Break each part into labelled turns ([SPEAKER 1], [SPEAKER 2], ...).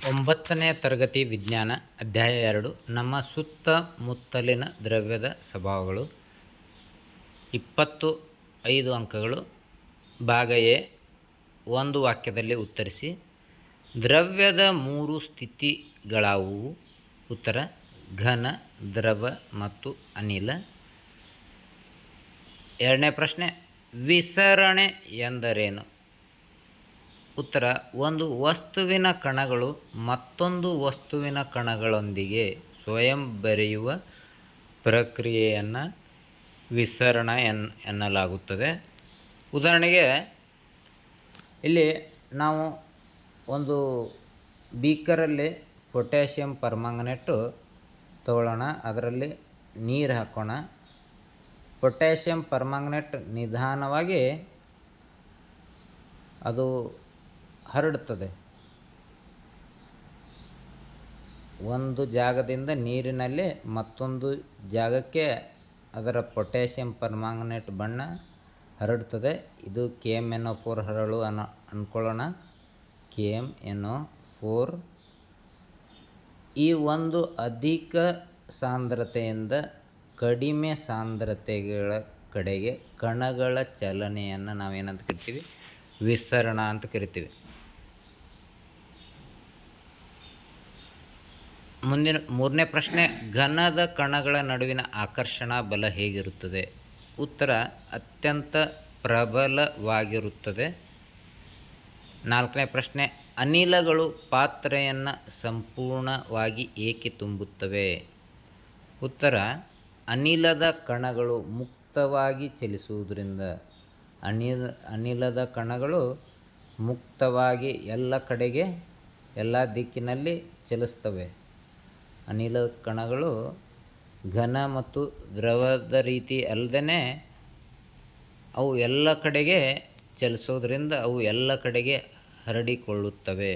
[SPEAKER 1] 9ನೇ ತರಗತಿ ವಿಜ್ಞಾನ ಅಧ್ಯಾಯ 2 ನಮ್ಮ ಸುತ್ತಮುತ್ತಲಿನ ದ್ರವ್ಯದ ಸ್ವಭಾವಗಳು 25 ಅಂಕಗಳು. ಭಾಗ ಎ. ಒಂದು ವಾಕ್ಯದಲ್ಲಿ ಉತ್ತರಿಸಿ. ದ್ರವ್ಯದ 3 ಸ್ಥಿತಿಗಳಾವುವು? ಉತ್ತರ: ಘನ, ದ್ರವ ಮತ್ತು ಅನಿಲ. ಎರಡನೇ ಪ್ರಶ್ನೆ, ವಿಸರಣೆ ಎಂದರೇನು? ಉತ್ತರ: ಒಂದು ವಸ್ತುವಿನ ಕಣಗಳು ಮತ್ತೊಂದು ವಸ್ತುವಿನ ಕಣಗಳೊಂದಿಗೆ ಸ್ವಯಂ ಬೆರೆಯುವ ಪ್ರಕ್ರಿಯೆಯನ್ನು ವಿಸರಣ ಎನ್ನಲಾಗುತ್ತದೆ. ಉದಾಹರಣೆಗೆ ಇಲ್ಲಿ ನಾವು ಒಂದು ಬೀಕರಲ್ಲಿ ಪೊಟ್ಯಾಷಿಯಂ ಪರ್ಮಾಂಗನೇಟು ತಗೊಳ್ಳೋಣ. ಅದರಲ್ಲಿ ನೀರು ಹಾಕೋಣ. ಪೊಟ್ಯಾಷಿಯಂ ಪರ್ಮಾಂಗನೇಟ್ ನಿಧಾನವಾಗಿ ಅದು ಹರಡುತ್ತದೆ. ಒಂದು ಜಾಗದಿಂದ ನೀರಿನಲ್ಲಿ ಮತ್ತೊಂದು ಜಾಗಕ್ಕೆ ಅದರ ಪೊಟ್ಯಾಷಿಯಂ ಪರ್ಮಾಂಗನೇಟ್ ಬಣ್ಣ ಹರಡುತ್ತದೆ. ಇದು KMnO4 ಹರಳು ಅಂದ್ಕೊಳ್ಳೋಣ. KMnO4 ಈ ಒಂದು ಅಧಿಕ ಸಾಂದ್ರತೆಯಿಂದ ಕಡಿಮೆ ಸಾಂದ್ರತೆಗಳ ಕಡೆಗೆ ಕಣಗಳ ಚಲನೆಯನ್ನು ನಾವೇನಂತ ಕರಿತೀವಿ? ವಿಸರಣ ಅಂತ ಕರಿತೀವಿ. ಮುಂದಿನ 3ನೇ ಪ್ರಶ್ನೆ, ಘನದ ಕಣಗಳ ನಡುವಿನ ಆಕರ್ಷಣಾ ಬಲ ಹೇಗಿರುತ್ತದೆ? ಉತ್ತರ: ಅತ್ಯಂತ ಪ್ರಬಲವಾಗಿರುತ್ತದೆ. 4ನೇ ಪ್ರಶ್ನೆ, ಅನಿಲಗಳು ಪಾತ್ರೆಯನ್ನು ಸಂಪೂರ್ಣವಾಗಿ ಏಕೆ ತುಂಬುತ್ತವೆ? ಉತ್ತರ: ಅನಿಲದ ಕಣಗಳು ಮುಕ್ತವಾಗಿ ಚಲಿಸುವುದರಿಂದ. ಅನಿಲದ ಕಣಗಳು ಮುಕ್ತವಾಗಿ ಎಲ್ಲ ಕಡೆಗೆ ಎಲ್ಲ ದಿಕ್ಕಿನಲ್ಲಿ ಚಲಿಸ್ತವೆ. ಅನಿಲದ ಕಣಗಳು ಘನ ಮತ್ತು ದ್ರವದ ರೀತಿ ಅಲ್ಲದೇ ಅವು ಎಲ್ಲ ಕಡೆಗೆ ಚಲಿಸೋದ್ರಿಂದ ಅವು ಎಲ್ಲ ಕಡೆಗೆ ಹರಡಿಕೊಳ್ಳುತ್ತವೆ.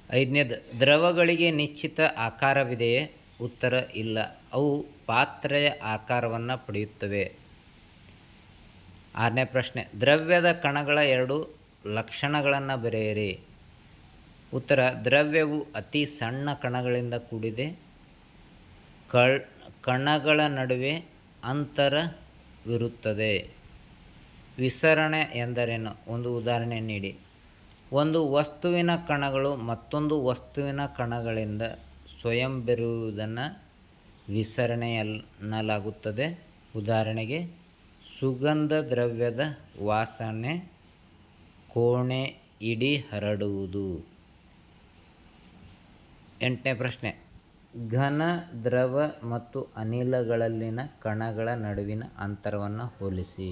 [SPEAKER 1] 5ನೇದು, ದ್ರವಗಳಿಗೆ ನಿಶ್ಚಿತ ಆಕಾರವಿದೆಯೇ? ಉತ್ತರ: ಇಲ್ಲ, ಅವು ಪಾತ್ರೆಯ ಆಕಾರವನ್ನು ಪಡೆಯುತ್ತವೆ. 6ನೇ ಪ್ರಶ್ನೆ, ದ್ರವ್ಯದ ಕಣಗಳ 2 ಲಕ್ಷಣಗಳನ್ನು ಬರೆಯಿರಿ. ಉತ್ತರ: ದ್ರವ್ಯವು ಅತಿ ಸಣ್ಣ ಕಣಗಳಿಂದ ಕೂಡಿದೆ. ಕಣಗಳ ನಡುವೆ ಅಂತರವಿರುತ್ತದೆ. ವಿಸರಣೆ ಎಂದರೇನು? ಒಂದು ಉದಾಹರಣೆ ನೀಡಿ. ಒಂದು ವಸ್ತುವಿನ ಕಣಗಳು ಮತ್ತೊಂದು ವಸ್ತುವಿನ ಕಣಗಳಿಂದ ಸ್ವಯಂ ಬೆರೆಯುವುದನ್ನು ವಿಸರಣೆ ಎನ್ನಲಾಗುತ್ತದೆ. ಉದಾಹರಣೆಗೆ, ಸುಗಂಧ ದ್ರವ್ಯದ ವಾಸನೆ ಕೋಣೆ ಇಡೀ ಹರಡುವುದು. 8ನೇ ಪ್ರಶ್ನೆ, ಘನ, ದ್ರವ ಮತ್ತು ಅನಿಲಗಳಲ್ಲಿನ ಕಣಗಳ ನಡುವಿನ ಅಂತರವನ್ನು ಹೋಲಿಸಿ.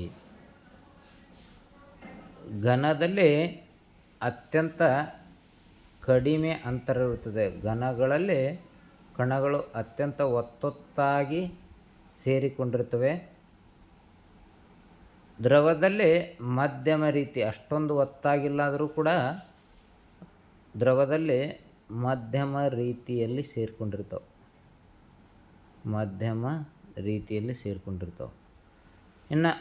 [SPEAKER 1] ಘನದಲ್ಲಿ ಅತ್ಯಂತ ಕಡಿಮೆ ಅಂತರ ಇರುತ್ತದೆ. ಘನಗಳಲ್ಲಿ ಕಣಗಳು ಅತ್ಯಂತ ಒತ್ತೊತ್ತಾಗಿ ಸೇರಿಕೊಂಡಿರುತ್ತವೆ. ದ್ರವದಲ್ಲಿ ಮಧ್ಯಮ ರೀತಿ, ಅಷ್ಟೊಂದು ಒತ್ತಾಗಿಲ್ಲಾದರೂ ಕೂಡ ದ್ರವದಲ್ಲಿ ಮಧ್ಯಮ ರೀತಿಯಲ್ಲಿ ಸೇರಿಕೊಂಡಿರ್ತಾವೆ. ಇನ್ನು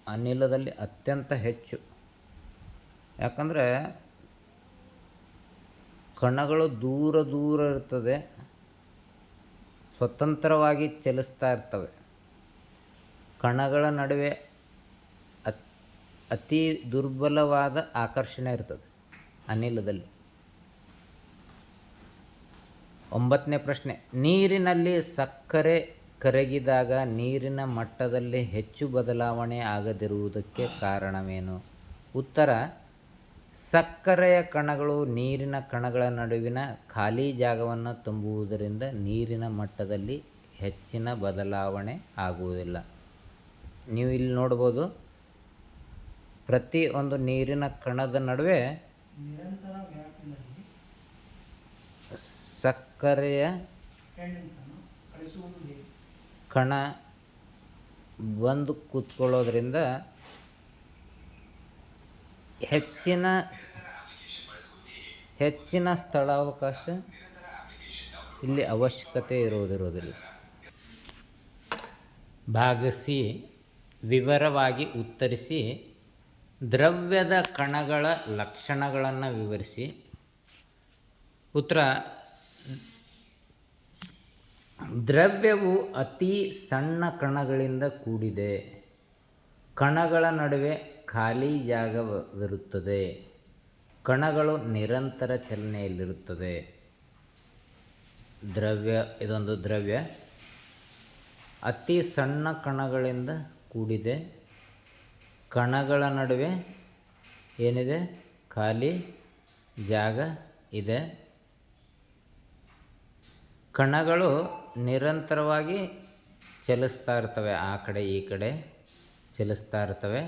[SPEAKER 1] ಅನಿಲದಲ್ಲಿ ಅತ್ಯಂತ ಹೆಚ್ಚು. ಯಾಕಂದರೆ ಕಣಗಳು ದೂರ ಇರ್ತದೆ, ಸ್ವತಂತ್ರವಾಗಿ ಚಲಿಸ್ತಾ ಇರ್ತವೆ. ಕಣಗಳ ನಡುವೆ ಅತಿ ದುರ್ಬಲವಾದ ಆಕರ್ಷಣೆ ಇರ್ತದೆ ಅನಿಲದಲ್ಲಿ. 9ನೇ ಪ್ರಶ್ನೆ, ನೀರಿನಲ್ಲಿ ಸಕ್ಕರೆ ಕರಗಿದಾಗ ನೀರಿನ ಮಟ್ಟದಲ್ಲಿ ಹೆಚ್ಚು ಬದಲಾವಣೆ ಆಗದಿರುವುದಕ್ಕೆ ಕಾರಣವೇನು? ಉತ್ತರ: ಸಕ್ಕರೆಯ ಕಣಗಳು ನೀರಿನ ಕಣಗಳ ನಡುವಿನ ಖಾಲಿ ಜಾಗವನ್ನು ತುಂಬುವುದರಿಂದ ನೀರಿನ ಮಟ್ಟದಲ್ಲಿ ಹೆಚ್ಚಿನ ಬದಲಾವಣೆ ಆಗುವುದಿಲ್ಲ. ನೀವು ಇಲ್ಲಿ ನೋಡ್ಬೋದು, ಪ್ರತಿ ಒಂದು ನೀರಿನ ಕಣದ ನಡುವೆ ಸಕ್ಕರೆಯ ಕಣ ಬಂದು ಕೂತ್ಕೊಳ್ಳೋದ್ರಿಂದ ಹೆಚ್ಚಿನ ಸ್ಥಳಾವಕಾಶ ಇಲ್ಲಿ ಅವಶ್ಯಕತೆ ಇರುವುದಿಲ್ಲ. ಭಾಗ ಸಿ, ವಿವರವಾಗಿ ಉತ್ತರಿಸಿ ದ್ರವ್ಯದ ಕಣಗಳ ಲಕ್ಷಣಗಳನ್ನು ವಿವರಿಸಿ. ಉತ್ತರ: ದ್ರವ್ಯವು ಅತಿ ಸಣ್ಣ ಕಣಗಳಿಂದ ಕೂಡಿದೆ. ಕಣಗಳ ನಡುವೆ ಖಾಲಿ ಜಾಗವಿರುತ್ತದೆ. ಕಣಗಳು ನಿರಂತರ ಚಲನೆಯಲ್ಲಿರುತ್ತದೆ. ಇದೊಂದು ದ್ರವ್ಯ ಅತಿ ಸಣ್ಣ ಕಣಗಳಿಂದ ಕೂಡಿದೆ. ಕಣಗಳ ನಡುವೆ ಏನಿದೆ? ಖಾಲಿ ಜಾಗ ಇದೆ. ಕಣಗಳು ನಿರಂತರವಾಗಿ ಚಲಿಸ್ತಾ ಇರ್ತವೆ, ಆ ಕಡೆ ಈ ಕಡೆ ಚಲಿಸ್ತಾ ಇರ್ತವೆ.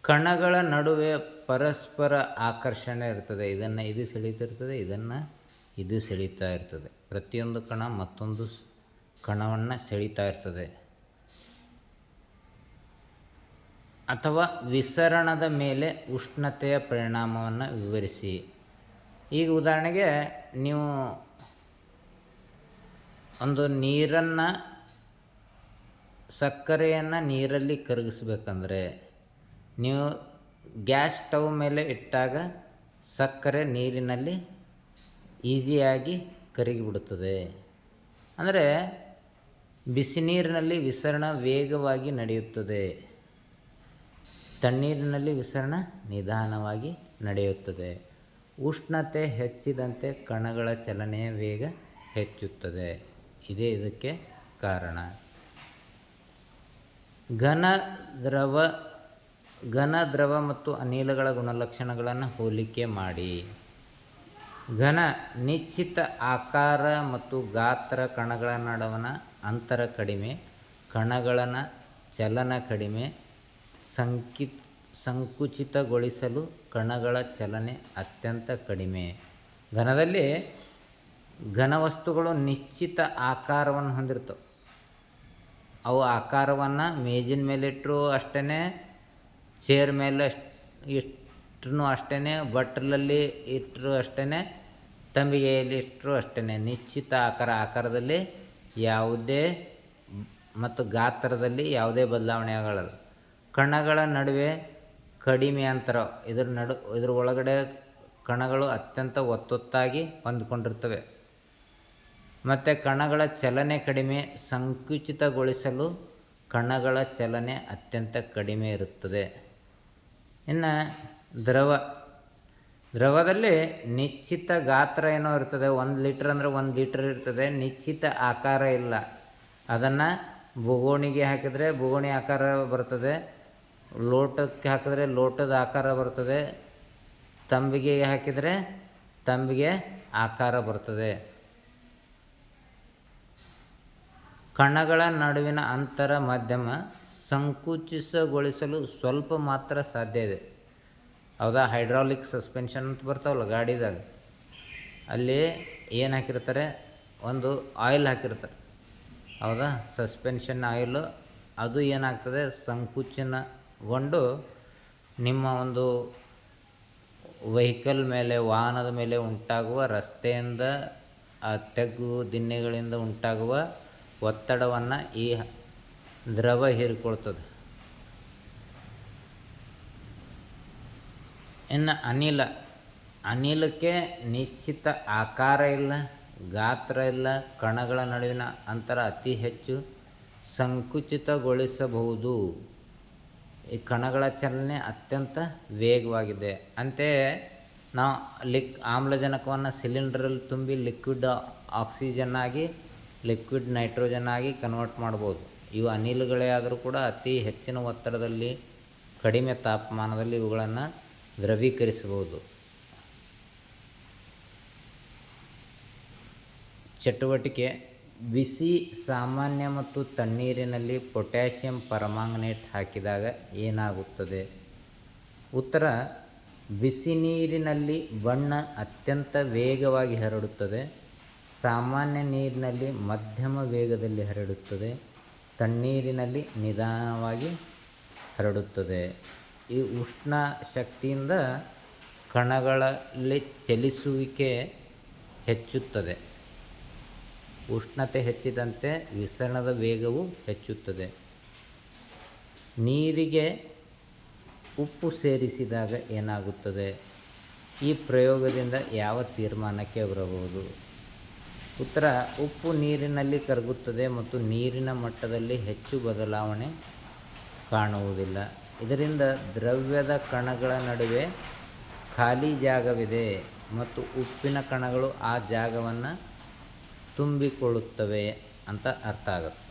[SPEAKER 1] ಕಣಗಳ ನಡುವೆ ಪರಸ್ಪರ ಆಕರ್ಷಣೆ ಇರ್ತದೆ. ಇದನ್ನು ಇದು ಸೆಳೀತಿರ್ತದೆ, ಇದನ್ನು ಇದು ಸೆಳೀತಾ ಇರ್ತದೆ. ಪ್ರತಿಯೊಂದು ಕಣ ಮತ್ತೊಂದು ಕಣವನ್ನು ಸೆಳೀತಾ ಇರ್ತದೆ. ಅಥವಾ ವಿಸರಣದ ಮೇಲೆ ಉಷ್ಣತೆಯ ಪರಿಣಾಮವನ್ನು ವಿವರಿಸಿ. ಈಗ ಉದಾಹರಣೆಗೆ ನೀವು ಒಂದು ಸಕ್ಕರೆಯನ್ನು ನೀರಲ್ಲಿ ಕರಗಿಸ್ಬೇಕಂದ್ರೆ ನೀವು ಗ್ಯಾಸ್ ಸ್ಟವ್ ಮೇಲೆ ಇಟ್ಟಾಗ ಸಕ್ಕರೆ ನೀರಿನಲ್ಲಿ ಈಸಿಯಾಗಿ ಕರಗಿಬಿಡುತ್ತದೆ. ಅಂದರೆ ಬಿಸಿ ನೀರಿನಲ್ಲಿ ವಿಸರಣ ವೇಗವಾಗಿ ನಡೆಯುತ್ತದೆ, ತಣ್ಣೀರಿನಲ್ಲಿ ವಿಸರಣ ನಿಧಾನವಾಗಿ ನಡೆಯುತ್ತದೆ. ಉಷ್ಣತೆ ಹೆಚ್ಚಿದಂತೆ ಕಣಗಳ ಚಲನೆಯ ವೇಗ ಹೆಚ್ಚುತ್ತದೆ. ಇದೇ ಇದಕ್ಕೆ ಕಾರಣ. ಘನ, ದ್ರವ ಮತ್ತು ಅನಿಲಗಳ ಗುಣಲಕ್ಷಣಗಳನ್ನು ಹೋಲಿಕೆ ಮಾಡಿ. ಘನ: ನಿಶ್ಚಿತ ಆಕಾರ ಮತ್ತು ಗಾತ್ರ, ಕಣಗಳ ನಡುವಣ ಅಂತರ ಕಡಿಮೆ, ಕಣಗಳ ಚಲನ ಕಡಿಮೆ, ಸಂಕುಚಿತಗೊಳಿಸಲು ಕಣಗಳ ಚಲನೆ ಅತ್ಯಂತ ಕಡಿಮೆ. ಘನದಲ್ಲಿ ಘನವಸ್ತುಗಳು ನಿಶ್ಚಿತ ಆಕಾರವನ್ನು ಹೊಂದಿರ್ತವೆ. ಅವು ಆಕಾರವನ್ನು ಮೇಜಿನ ಮೇಲೆ ಇಟ್ಟರು ಅಷ್ಟೇ, ಚೇರ್ ಮೇಲೆ ಇಟ್ಟರು ಅಷ್ಟೇ, ಬಟ್ಲಲ್ಲಿ ಇಟ್ಟರು ಅಷ್ಟೇ, ತಂಬಿಗೆಯಲ್ಲಿ ಇಟ್ಟರು ಅಷ್ಟೇ. ನಿಶ್ಚಿತ ಆಕಾರದಲ್ಲಿ ಯಾವುದೇ ಮತ್ತು ಗಾತ್ರದಲ್ಲಿ ಯಾವುದೇ ಬದಲಾವಣೆ ಆಗಲ್ಲ. ಕಣಗಳ ನಡುವೆ ಕಡಿಮೆ ಅಂತರ. ಇದರ ಒಳಗಡೆ ಕಣಗಳು ಅತ್ಯಂತ ಒತ್ತೊತ್ತಾಗಿ ಹೊಂದಿಕೊಂಡಿರ್ತವೆ. ಮತ್ತು ಕಣಗಳ ಚಲನೆ ಕಡಿಮೆ, ಸಂಕುಚಿತಗೊಳಿಸಲು ಕಣಗಳ ಚಲನೆ ಅತ್ಯಂತ ಕಡಿಮೆ ಇರುತ್ತದೆ. ಇನ್ನು ದ್ರವದಲ್ಲಿ ನಿಶ್ಚಿತ ಗಾತ್ರ ಏನೋ ಇರ್ತದೆ. 1 ಲೀಟ್ರ್ ಅಂದರೆ 1 ಲೀಟ್ರ್ ಇರ್ತದೆ. ನಿಶ್ಚಿತ ಆಕಾರ ಇಲ್ಲ. ಅದನ್ನು ಬೊಗೋಣಿಗೆ ಹಾಕಿದರೆ ಬೊಗೋಣಿ ಆಕಾರ ಬರ್ತದೆ, ಲೋಟಕ್ಕೆ ಹಾಕಿದ್ರೆ ಲೋಟದ ಆಕಾರ ಬರ್ತದೆ, ತಂಬಿಗೆಗೆ ಹಾಕಿದರೆ ತಂಬಿಗೆ ಆಕಾರ ಬರ್ತದೆ. ಕಣಗಳ ನಡುವಿನ ಅಂತರ ಮಧ್ಯಮ. ಸಂಕುಚಿತಗೊಳಿಸಲು ಸ್ವಲ್ಪ ಮಾತ್ರ ಸಾಧ್ಯ ಇದೆ. ಹೌದಾ? ಹೈಡ್ರಾಲಿಕ್ ಸಸ್ಪೆನ್ಷನ್ ಅಂತ ಬರ್ತಾವಲ್ಲ ಗಾಡಿದಾಗ, ಅಲ್ಲಿ ಏನು ಹಾಕಿರ್ತಾರೆ? ಒಂದು ಆಯಿಲ್ ಹಾಕಿರ್ತಾರೆ. ಹೌದಾ? Suspension oil. ಅದು ಏನಾಗ್ತದೆ? ಸಂಕುಚನಗೊಂಡು ನಿಮ್ಮ ಒಂದು ವೆಹಿಕಲ್ ಮೇಲೆ, ವಾಹನದ ಮೇಲೆ ಉಂಟಾಗುವ, ರಸ್ತೆಯಿಂದ ತೆಗ್ಗು ದಿಣ್ಣೆಗಳಿಂದ ಉಂಟಾಗುವ ಒತ್ತಡವನ್ನು ಈ ದ್ರವ ಹೀರಿಕೊಳ್ತದೆ. ಇನ್ನು ಅನಿಲಕ್ಕೆ ನಿಶ್ಚಿತ ಆಕಾರ ಇಲ್ಲ, ಗಾತ್ರ ಇಲ್ಲ, ಕಣಗಳ ನಡುವಿನ ಅಂತರ ಅತಿ ಹೆಚ್ಚು, ಸಂಕುಚಿತಗೊಳಿಸಬಹುದು. ಈ ಕಣಗಳ ಚಲನೆ ಅತ್ಯಂತ ವೇಗವಾಗಿದೆ. ಅಂತೆಯೇ ನಾವು ಆಮ್ಲಜನಕವನ್ನು ಸಿಲಿಂಡ್ರಲ್ಲಿ ತುಂಬಿ ಲಿಕ್ವಿಡ್ ಆಕ್ಸಿಜನ್ ಆಗಿ, ಲಿಕ್ವಿಡ್ ನೈಟ್ರೋಜನ್ ಆಗಿ ಕನ್ವರ್ಟ್ ಮಾಡ್ಬೋದು. ಇವು ಅನಿಲಗಳೇ ಆದರೂ ಕೂಡ ಅತಿ ಹೆಚ್ಚಿನ ಒತ್ತಡದಲ್ಲಿ, ಕಡಿಮೆ ತಾಪಮಾನದಲ್ಲಿ ಇವುಗಳನ್ನು ದ್ರವೀಕರಿಸಬಹುದು. ಚಟುವಟಿಕೆ: ಬಿಸಿ, ಸಾಮಾನ್ಯ ಮತ್ತು ತಣ್ಣೀರಿನಲ್ಲಿ ಪೊಟ್ಯಾಷಿಯಂ ಪರ್ಮಾಂಗನೇಟ್ ಹಾಕಿದಾಗ ಏನಾಗುತ್ತದೆ? ಉತ್ತರ: ಬಿಸಿ ನೀರಿನಲ್ಲಿ ಬಣ್ಣ ಅತ್ಯಂತ ವೇಗವಾಗಿ ಹರಡುತ್ತದೆ. ಸಾಮಾನ್ಯ ನೀರಿನಲ್ಲಿ ಮಧ್ಯಮ ವೇಗದಲ್ಲಿ ಹರಡುತ್ತದೆ. ತಣ್ಣೀರಿನಲ್ಲಿ ನಿಧಾನವಾಗಿ ಹರಡುತ್ತದೆ. ಈ ಉಷ್ಣ ಶಕ್ತಿಯಿಂದ ಕಣಗಳಲ್ಲಿ ಚಲಿಸುವಿಕೆ ಹೆಚ್ಚುತ್ತದೆ. ಉಷ್ಣತೆ ಹೆಚ್ಚಿದಂತೆ ವಿಸರಣದ ವೇಗವು ಹೆಚ್ಚುತ್ತದೆ. ನೀರಿಗೆ ಉಪ್ಪು ಸೇರಿಸಿದಾಗ ಏನಾಗುತ್ತದೆ? ಈ ಪ್ರಯೋಗದಿಂದ ಯಾವ ತೀರ್ಮಾನಕ್ಕೆ ಬರಬಹುದು? ಉತ್ತರ: ಉಪ್ಪು ನೀರಿನಲ್ಲಿ ಕರಗುತ್ತದೆ ಮತ್ತು ನೀರಿನ ಮಟ್ಟದಲ್ಲಿ ಹೆಚ್ಚು ಬದಲಾವಣೆ ಕಾಣುವುದಿಲ್ಲ. ಇದರಿಂದ ದ್ರವ್ಯದ ಕಣಗಳ ನಡುವೆ ಖಾಲಿ ಜಾಗವಿದೆ ಮತ್ತು ಉಪ್ಪಿನ ಕಣಗಳು ಆ ಜಾಗವನ್ನು ತುಂಬಿಕೊಳ್ಳುತ್ತವೆ ಅಂತ ಅರ್ಥ ಆಗುತ್ತೆ.